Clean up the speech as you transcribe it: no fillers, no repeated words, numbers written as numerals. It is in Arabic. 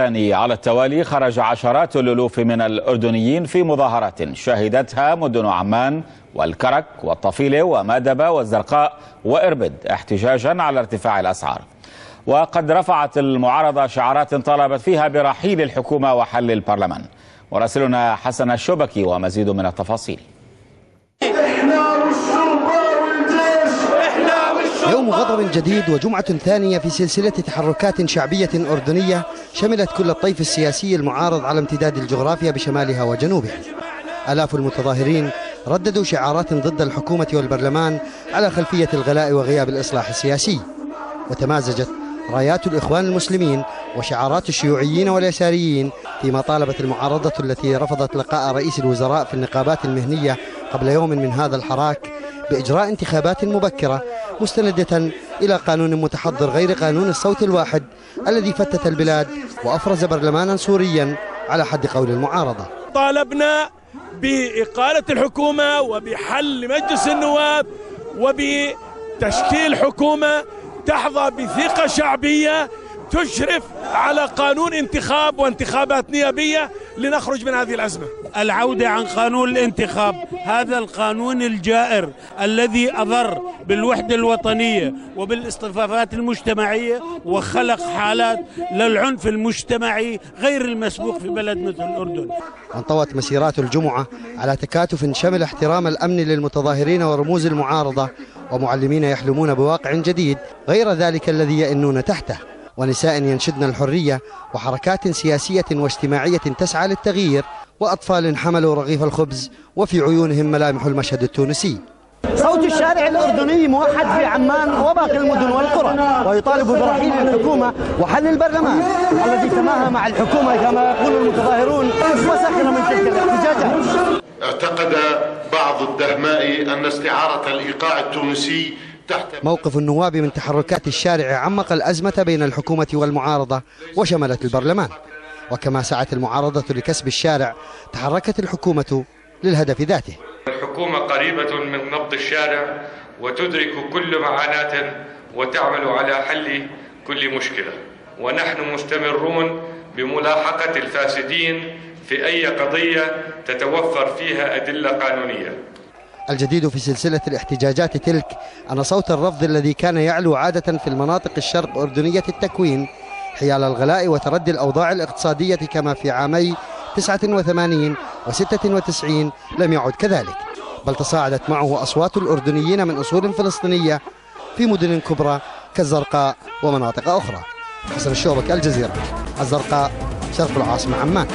الثاني على التوالي خرج عشرات الألوف من الأردنيين في مظاهرات شهدتها مدن عمان والكرك والطفيلة ومادبة والزرقاء وإربد احتجاجا على ارتفاع الأسعار. وقد رفعت المعارضة شعارات طالبت فيها برحيل الحكومة وحل البرلمان. مراسلنا حسن الشبكي ومزيد من التفاصيل. يوم غضب جديد وجمعة ثانية في سلسلة تحركات شعبية أردنية شملت كل الطيف السياسي المعارض على امتداد الجغرافيا بشمالها وجنوبها. آلاف المتظاهرين رددوا شعارات ضد الحكومة والبرلمان على خلفية الغلاء وغياب الإصلاح السياسي، وتمازجت رايات الإخوان المسلمين وشعارات الشيوعيين واليساريين فيما طالبت المعارضة التي رفضت لقاء رئيس الوزراء في النقابات المهنية قبل يوم من هذا الحراك بإجراء انتخابات مبكرة مستندة إلى قانون متحضر غير قانون الصوت الواحد الذي فتت البلاد وأفرز برلمانا سوريا على حد قول المعارضة. طالبنا بإقالة الحكومة وبحل مجلس النواب وبتشكيل حكومة تحظى بثقة شعبية تشرف على قانون انتخاب وانتخابات نيابية لنخرج من هذه الأزمة. العودة عن قانون الانتخاب، هذا القانون الجائر الذي أضر بالوحدة الوطنية وبالاصطفافات المجتمعية وخلق حالات للعنف المجتمعي غير المسبوق في بلد مثل الأردن. انطوت مسيرات الجمعة على تكاتف شمل احترام الأمن للمتظاهرين ورموز المعارضة ومعلمين يحلمون بواقع جديد غير ذلك الذي يئنون تحته، ونساء ينشدن الحرية وحركات سياسية واجتماعية تسعى للتغيير وأطفال حملوا رغيف الخبز وفي عيونهم ملامح المشهد التونسي. صوت الشارع الأردني موحد في عمان وباقي المدن والقرى ويطالب برحيل الحكومة وحل البرلمان الذي تماهى مع الحكومة كما يقول المتظاهرون وسخر من تلك الاحتجاجات. اعتقد بعض الدهماء أن استعارة الإيقاع التونسي موقف النواب من تحركات الشارع عمق الأزمة بين الحكومة والمعارضة وشملت البرلمان، وكما سعت المعارضة لكسب الشارع تحركت الحكومة للهدف ذاته. الحكومة قريبة من نبض الشارع وتدرك كل معاناة وتعمل على حل كل مشكلة، ونحن مستمرون بملاحقة الفاسدين في أي قضية تتوفر فيها أدلة قانونية. الجديد في سلسلة الاحتجاجات تلك أن صوت الرفض الذي كان يعلو عادة في المناطق الشرق أردنية التكوين حيال الغلاء وتردي الأوضاع الاقتصادية كما في عامي 89 و96 لم يعد كذلك، بل تصاعدت معه أصوات الأردنيين من أصول فلسطينية في مدن كبرى كالزرقاء ومناطق أخرى. حسن الشبكي، الجزيرة، الزرقاء، شرق العاصمة عمان.